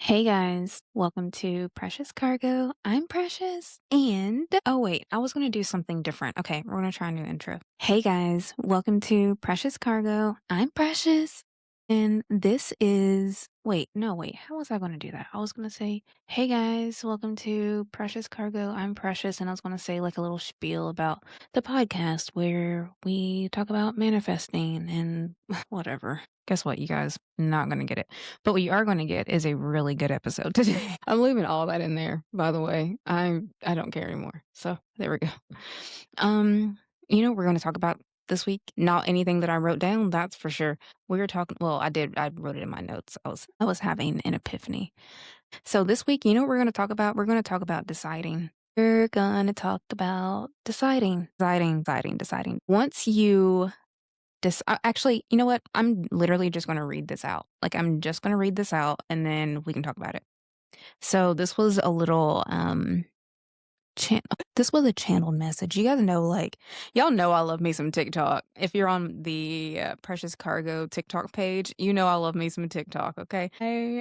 Hey guys, welcome to Precious Cargo. I'm Precious. And oh, wait, I was going to do something different. Okay, we're going to try a new intro. Hey guys, welcome to Precious Cargo. I'm Precious. And this is, wait, how was I going to do that? I was going to say, hey guys, welcome to Precious Cargo. I'm Precious. And I was going to say like a little spiel about the podcast where we talk about manifesting and whatever. Guess what, you guys? Not going to get it. But what you are going to get is a really good episode today. I'm leaving all that in there, by the way. I don't care anymore. So there we go. Um, we're going to talk about this week. Not anything that I wrote down, that's for sure. We were talking. Well, I did. I wrote it in my notes. I was having an epiphany. So this week, you know what we're going to talk about? We're going to talk about deciding. We're going to talk about deciding. Once you actually, you know what? I'm literally just going to read this out. Like, I'm just going to read this out and then we can talk about it. So, this was a little, this was a channeled message. You guys know, like, y'all know I love me some TikTok. If you're on the Precious Cargo TikTok page, you know I love me some TikTok, okay?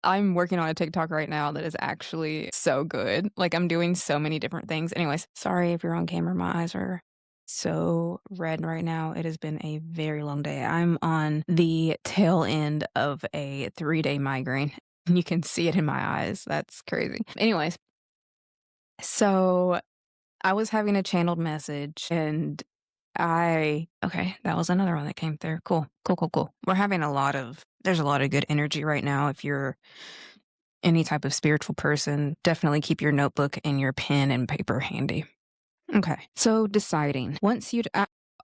I'm working on a TikTok right now that is actually so good. Like, I'm doing so many different things. Anyways, sorry if you're on camera. My eyes are so red right now. It has been a very long day. I'm on the tail end of a 3-day migraine. You can see it in my eyes. That's crazy. Anyways, so I was having a channeled message and okay, that was another one that came through. Cool. There's a lot of good energy right now. If you're any type of spiritual person, definitely keep your notebook and your pen and paper handy. Okay, so deciding.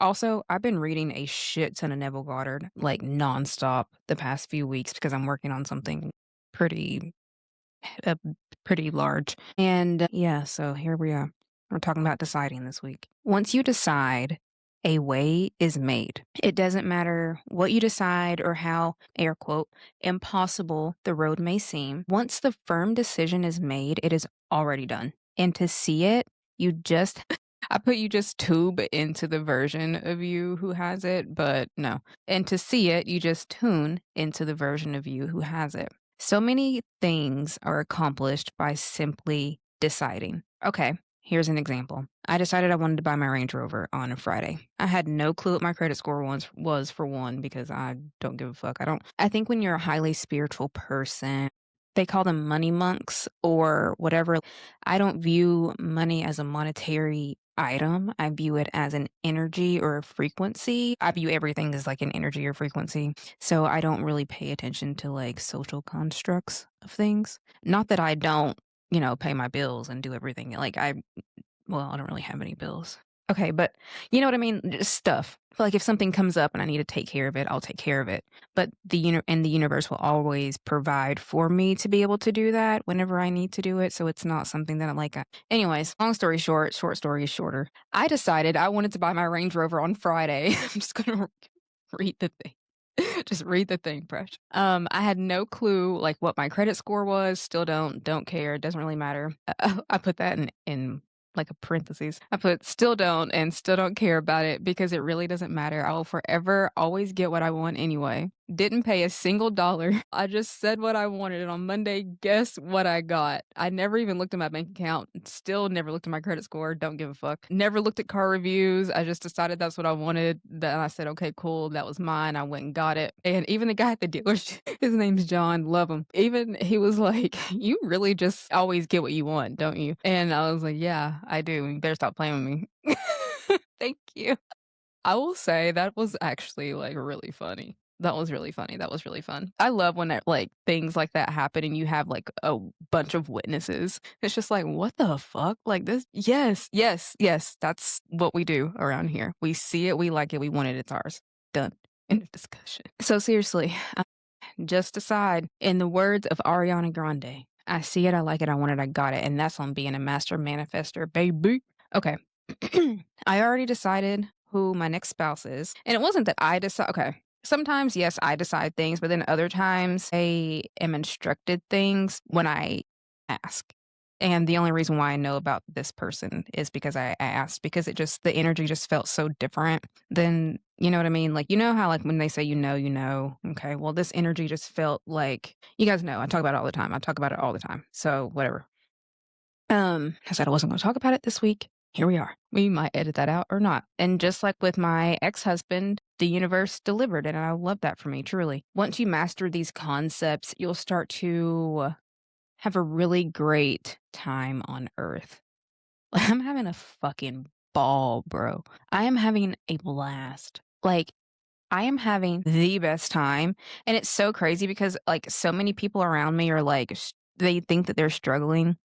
Also, I've been reading a shit ton of Neville Goddard, like nonstop the past few weeks because I'm working on something pretty, uh, pretty large. And yeah, so here we are. We're talking about deciding this week. Once you decide, a way is made. It doesn't matter what you decide or how, air quote, impossible the road may seem. Once the firm decision is made, it is already done. And to see it, you just, you just tube into the version of you who has it, but no. And to see it, you just tune into the version of you who has it. So many things are accomplished by simply deciding. Okay, here's an example. I decided I wanted to buy my Range Rover on a Friday. I had no clue what my credit score was for one because I don't give a fuck. I think when you're a highly spiritual person, they call them money monks or whatever. I don't view money as a monetary item. I view it as an energy or a frequency. I view everything as like an energy or frequency. So I don't really pay attention to like social constructs of things. Not that I don't, pay my bills and do everything. I don't really have any bills. Okay, but you know what I mean? Just stuff. Like if something comes up and I need to take care of it, I'll take care of it. But the universe will always provide for me to be able to do that whenever I need to do it. So it's not something that I'm like. Anyways, long story short story is shorter. I decided I wanted to buy my Range Rover on Friday. I'm just gonna read the thing. Just read the thing, Presh. I had no clue like what my credit score was. Still don't care. It doesn't really matter. I put that in like a parentheses. I put still don't and still don't care about it because it really doesn't matter. I will forever always get what I want anyway. Didn't pay a single dollar. I just said what I wanted. And on Monday, guess what I got? I never even looked at my bank account. Still never looked at my credit score. Don't give a fuck. Never looked at car reviews. I just decided that's what I wanted. Then I said, okay, cool. That was mine. I went and got it. And even the guy at the dealership, his name's John. Love him. Even he was like, you really just always get what you want, don't you? And I was like, yeah, I do. You better stop playing with me. Thank you. I will say that was actually, like, really funny. That was really funny, that was really fun. I love when like, things like that happen and you have, like, a bunch of witnesses. It's just like, "What the fuck?" Like, this yes, that's what we do around here. We see it, we like it, we want it, it's ours. Done. End of discussion. So seriously, just decide. In the words of Ariana Grande, "I see it, I like it, I want it, I got it," and that's on being a master manifester, baby. Okay. I already decided who my next spouse is. And it wasn't that I decide. Okay. Sometimes, yes, I decide things, but then other times I am instructed things when I ask. And the only reason why I know about this person is because I asked because the energy just felt so different than, you know what I mean? Like, you know how like when they say you know. Okay. Well, this energy just felt like you guys know. I talk about it all the time. I talk about it all the time. So whatever. I said I wasn't going to talk about it this week. Here we are. We might edit that out or not. And just like with my ex-husband, the universe delivered, and I love that for me, truly. Once you master these concepts, you'll start to have a really great time on Earth. I'm having a fucking ball, bro. I am having a blast. Like, I am having the best time. And it's so crazy because, like, so many people around me are like, they think that they're struggling.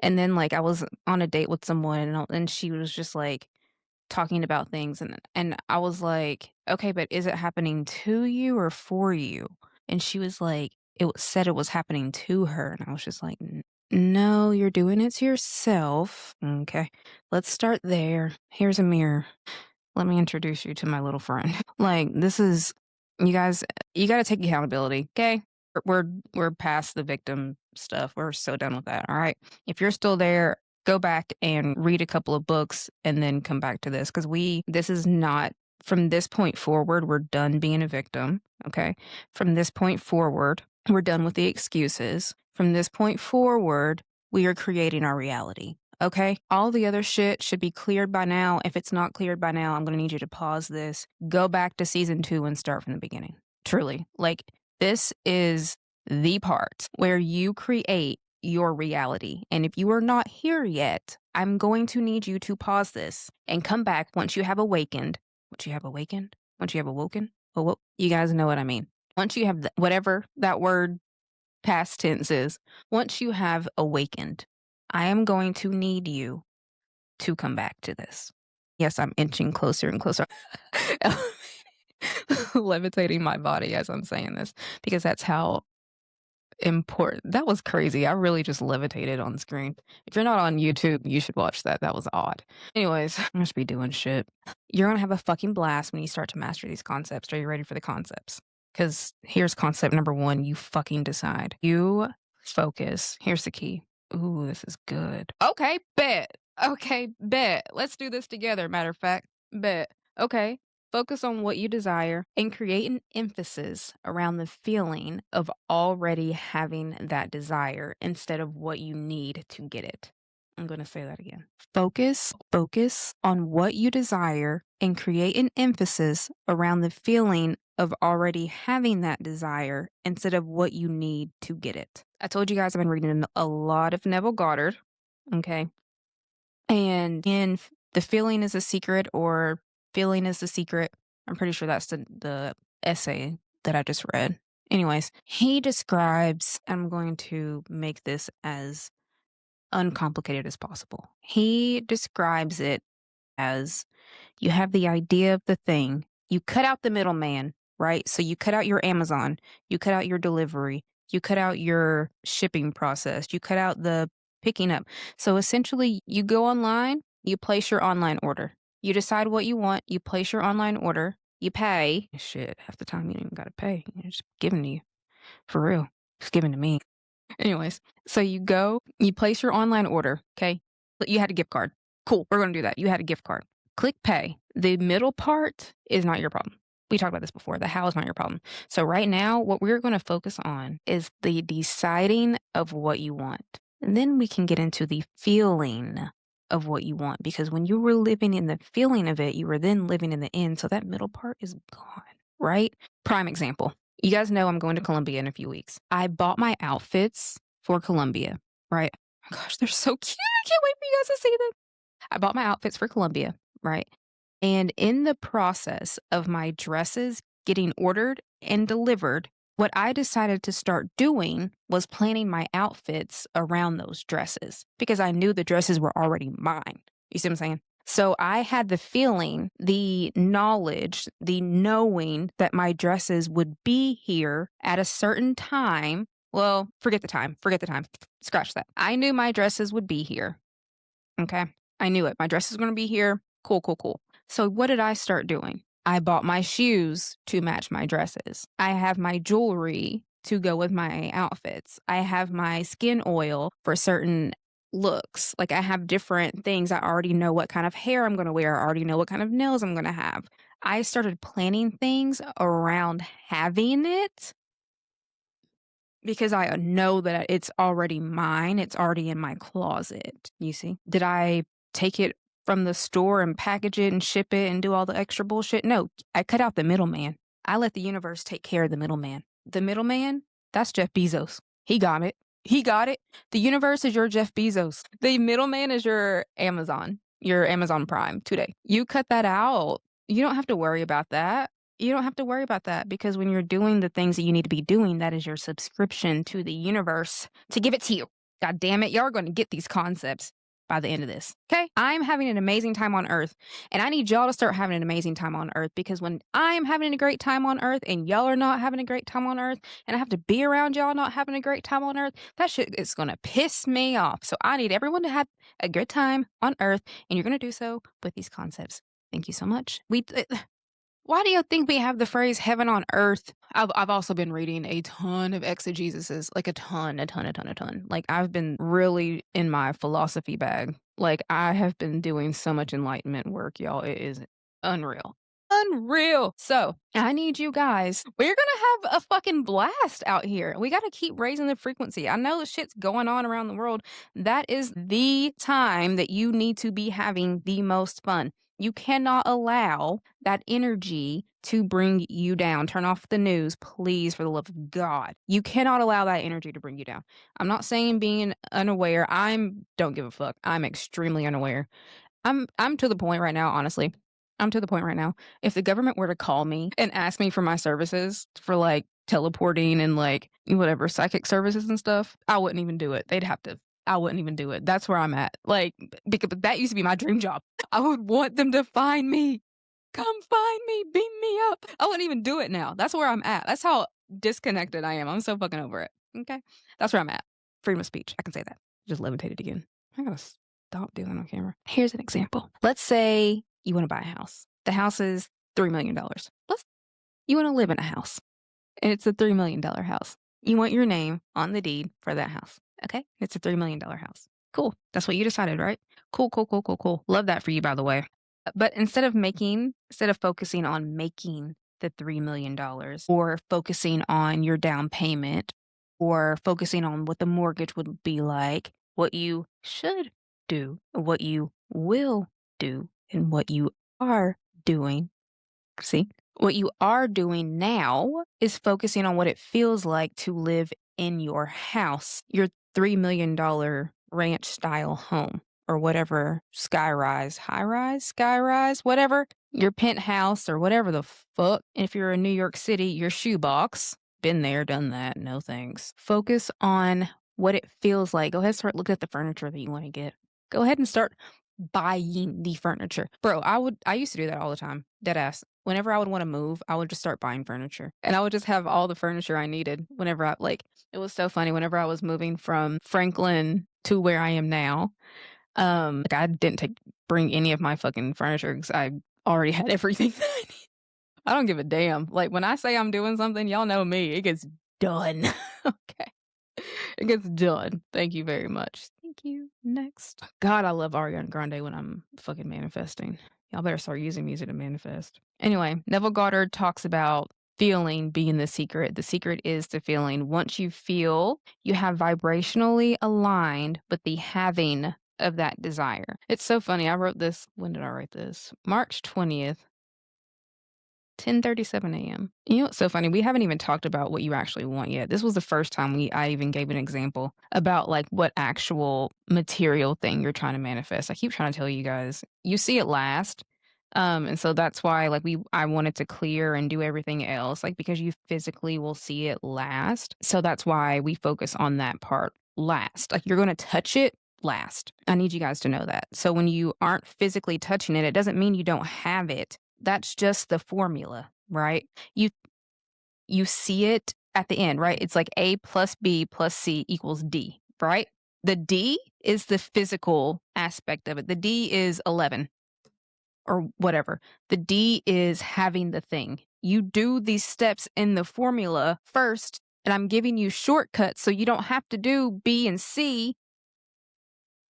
And then, like, I was on a date with someone and she was just like talking about things. And I was like, okay, but is it happening to you or for you? And she was like, said it was happening to her. And I was just like, No, you're doing it to yourself. Okay, let's start there. Here's a mirror. Let me introduce you to my little friend. Like, this is, you guys, you got to take accountability. Okay, we're past the victim stuff. We're so done with that. All right. If you're still there, go back and read a couple of books and then come back to this because this is not, from this point forward, we're done being a victim. Okay. From this point forward, we're done with the excuses. From this point forward, we are creating our reality. Okay. All the other shit should be cleared by now. If it's not cleared by now, I'm going to need you to pause this, go back to season 2 and start from the beginning. Truly. Like, this is the part where you create your reality. And if you are not here yet, I'm going to need you to pause this and come back once you have awakened. Once you have awakened? Once you have awoken? Oh, you guys know what I mean. Once you have whatever that word past tense is, once you have awakened, I am going to need you to come back to this. Yes, I'm inching closer and closer, levitating my body as I'm saying this because that's how important. That was crazy. I really just levitated on screen. If you're not on YouTube, you should watch that. That was odd. Anyways, I must be doing shit. You're gonna have a fucking blast when you start to master these concepts. Are you ready for the concepts? Because here's concept number 1. You fucking decide. You focus. Here's the key. Ooh, this is good. Okay, bet. Okay, bet. Let's do this together. Matter of fact, bet. Okay. Focus on what you desire and create an emphasis around the feeling of already having that desire instead of what you need to get it. I'm going to say that again. Focus on what you desire and create an emphasis around the feeling of already having that desire instead of what you need to get it. I told you guys I've been reading a lot of Neville Goddard. Okay. And in The Feeling is a Secret or Feeling is the Secret, I'm pretty sure that's the essay that I just read. Anyways, he describes, I'm going to make this as uncomplicated as possible. He describes it as you have the idea of the thing, you cut out the middleman, right? So you cut out your Amazon, you cut out your delivery, you cut out your shipping process, you cut out the picking up. So essentially, you go online, you place your online order. You decide what you want, you place your online order, you pay. Shit, half the time you don't even got to pay. It's given to you. For real. It's given to me. Anyways, so you go, you place your online order, okay? But you had a gift card. Cool, we're going to do that. You had a gift card. Click pay. The middle part is not your problem. We talked about this before. The how is not your problem. So right now, what we're going to focus on is the deciding of what you want. And then we can get into the feeling of what you want because when you were living in the feeling of it, you were then living in the end. So that middle part is gone, right? Prime example. You guys know I'm going to Colombia in a few weeks. I bought my outfits for Colombia, right? Oh my gosh, they're so cute. I can't wait for you guys to see them. I bought my outfits for Colombia, right? And in the process of my dresses getting ordered and delivered, what I decided to start doing was planning my outfits around those dresses because I knew the dresses were already mine. You see what I'm saying? So I had the feeling, the knowledge, the knowing that my dresses would be here at a certain time. Well, forget the time. Scratch that. I knew my dresses would be here. Okay. I knew it. My dress is going to be here. Cool. So what did I start doing? I bought my shoes to match my dresses. I have my jewelry to go with my outfits. I have my skin oil for certain looks. Like I have different things. I already know what kind of hair I'm going to wear. I already know what kind of nails I'm going to have. I started planning things around having it because I know that it's already mine. It's already in my closet. You see? Did I take it from the store and package it and ship it and do all the extra bullshit? No, I cut out the middleman. I let the universe take care of the middleman. The middleman, that's Jeff Bezos. He got it. He got it. The universe is your Jeff Bezos. The middleman is your Amazon Prime today. You cut that out. You don't have to worry about that. You don't have to worry about that because when you're doing the things that you need to be doing, that is your subscription to the universe to give it to you. God damn it, y'all are going to get these concepts by the end of this. Okay? I'm having an amazing time on earth, and I need y'all to start having an amazing time on earth because when I'm having a great time on earth and y'all are not having a great time on earth, and I have to be around y'all not having a great time on earth, that shit is going to piss me off. So I need everyone to have a good time on earth, and you're going to do so with these concepts. Thank you so much. Why do you think we have the phrase heaven on earth? I've also been reading a ton of exegesis, like a ton. Like I've been really in my philosophy bag. Like I have been doing so much enlightenment work, y'all. It is unreal. Unreal. So I need you guys. We're gonna have a fucking blast out here. We gotta keep raising the frequency. I know the shit's going on around the world. That is the time that you need to be having the most fun. You cannot allow that energy to bring you down. Turn off the news, please, for the love of God. You cannot allow that energy to bring you down. I'm not saying being unaware. Don't give a fuck. I'm extremely unaware. I'm to the point right now, honestly. I'm to the point right now. If the government were to call me and ask me for my services for like teleporting and like whatever psychic services and stuff, I wouldn't even do it. I wouldn't even do it. That's where I'm at. Like, because that used to be my dream job. I would want them to find me. Come find me. Beam me up. I wouldn't even do it now. That's where I'm at. That's how disconnected I am. I'm so fucking over it. Okay. That's where I'm at. Freedom of speech. I can say that. Just levitated again. I gotta stop doing that on camera. Here's an example. Let's say you want to buy a house. The house is $3 million. You want to live in a house. And it's a $3 million house. You want your name on the deed for that house. Okay? It's a $3 million house. Cool. That's what you decided, right? Cool. Love that for you, by the way. But instead of focusing on making the $3 million or focusing on your down payment or focusing on what the mortgage would be like, what you should do, what you will do, and what you are doing. See? What you are doing now is focusing on what it feels like to live in your house, your $3 million ranch style home or whatever, skyrise, whatever, your penthouse or whatever the fuck. If you're in New York City, your shoebox. Been there, done that. No thanks. Focus on what it feels like. Go ahead and start looking at the furniture that you want to get. Go ahead and start buying the furniture. Bro, I used to do that all the time. Dead ass. Whenever I would want to move, I would just start buying furniture. And I would just have all the furniture I needed whenever it was so funny whenever I was moving from Franklin to where I am now. I didn't bring any of my fucking furniture because I already had everything that I need. I don't give a damn. Like when I say I'm doing something, y'all know me. It gets done. Okay. It gets done. Thank you very much. Thank you. Next. God, I love Ariana Grande when I'm fucking manifesting. Y'all better start using music to manifest. Anyway, Neville Goddard talks about feeling being the secret. The secret is the feeling. Once you feel, you have vibrationally aligned with the having of that desire. It's so funny. I wrote this. When did I write this? March 20th. 10:37 a.m. You know what's so funny? We haven't even talked about what you actually want yet. This was the first time I even gave an example about like what actual material thing you're trying to manifest. I keep trying to tell you guys, you see it last. And so that's why I wanted to clear and do everything else, like because you physically will see it last. So that's why we focus on that part last. Like you're going to touch it last. I need you guys to know that. So when you aren't physically touching it, it doesn't mean you don't have it. That's just the formula, right? You see it at the end, right? It's like A plus B plus C equals D, right? The D is the physical aspect of it. The D is 11 or whatever. The D is having the thing. You do these steps in the formula first And I'm giving you shortcuts so you don't have to do B and C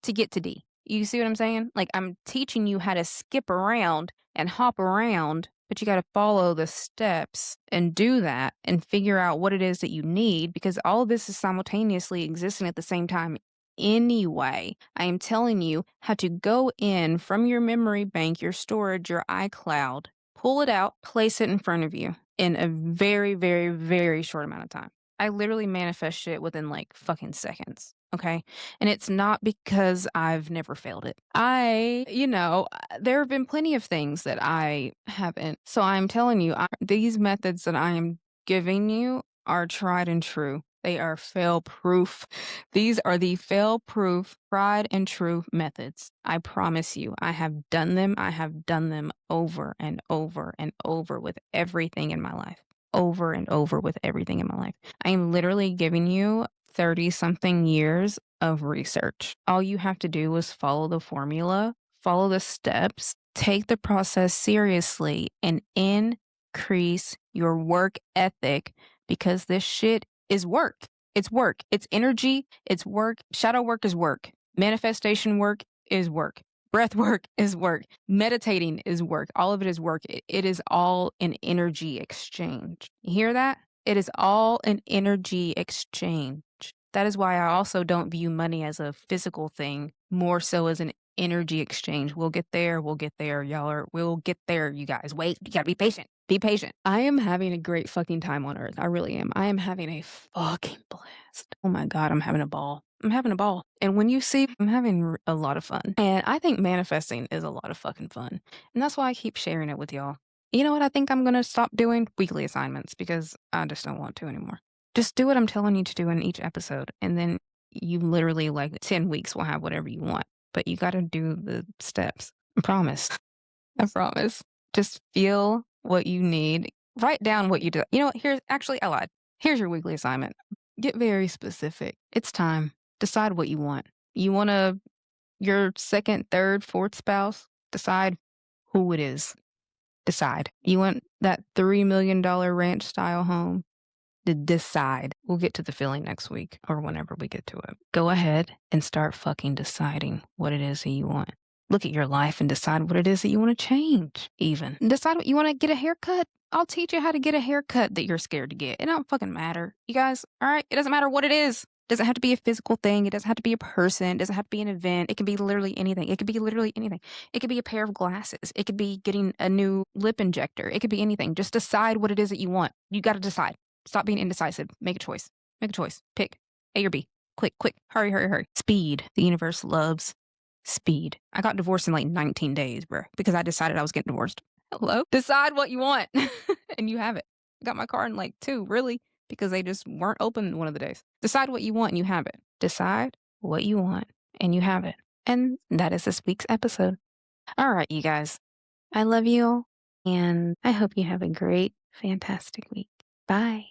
to get to D. You see what I'm saying? Like, I'm teaching you how to skip around and hop around, but you got to follow the steps and do that and figure out what it is that you need because all of this is simultaneously existing at the same time. Anyway, I am telling you how to go in from your memory bank, your storage, your iCloud, pull it out, place it in front of you in a very, very, very short amount of time. I literally manifest shit within like fucking seconds. Okay. And it's not because I've never failed it. There have been plenty of things that I haven't. So I'm telling you, these methods that I am giving you are tried and true. They are fail proof. These are the fail proof, tried and true methods. I promise you, I have done them. I have done them over and over and over with everything in my life. Over and over with everything in my life. I am literally giving you 30 something years of research. All you have to do is follow the formula, follow the steps, take the process seriously, and increase your work ethic because this shit is work. It's work. It's energy. It's work. Shadow work is work. Manifestation work is work. Breath work is work. Meditating is work. All of it is work. It is all an energy exchange. You hear that? It is all an energy exchange. That is why I also don't view money as a physical thing, more so as an energy exchange. We'll get there. We'll get there. We'll get there, you guys. Wait, you gotta be patient. Be patient. I am having a great fucking time on earth. I really am. I am having a fucking blast. Oh my God, I'm having a ball. I'm having a ball. And when you see, I'm having a lot of fun. And I think manifesting is a lot of fucking fun. And that's why I keep sharing it with y'all. You know what? I think I'm going to stop doing weekly assignments because I just don't want to anymore. Just do what I'm telling you to do in each episode. And then you literally, like 10 weeks, will have whatever you want. But you got to do the steps. I promise. I promise. Just feel what you need. Write down what you do. You know what? I lied. Here's your weekly assignment. Get very specific. It's time. Decide what you want. You want your second, third, fourth spouse? Decide who it is. Decide. You want that $3 million ranch style home? Decide. We'll get to the feeling next week or whenever we get to it. Go ahead and start fucking deciding what it is that you want. Look at your life and decide what it is that you want to change, even. Decide what you want to get a haircut. I'll teach you how to get a haircut that you're scared to get. It don't fucking matter. You guys, all right? It doesn't matter what it is. It doesn't have to be a physical thing. It doesn't have to be a person. It doesn't have to be an event. It can be literally anything. It could be literally anything. It could be a pair of glasses. It could be getting a new lip injector. It could be anything. Just decide what it is that you want. You got to decide. Stop being indecisive. Make a choice. Make a choice. Pick A or B. Quick, quick. Hurry, hurry, hurry. Speed. The universe loves speed. I got divorced in like 19 days, bro, because I decided I was getting divorced. Hello? Decide what you want, and you have it. I got my car in like 2, really, because they just weren't open one of the days. Decide what you want, and you have it. Decide what you want, and you have it. And that is this week's episode. All right, you guys. I love you all, and I hope you have a great, fantastic week. Bye.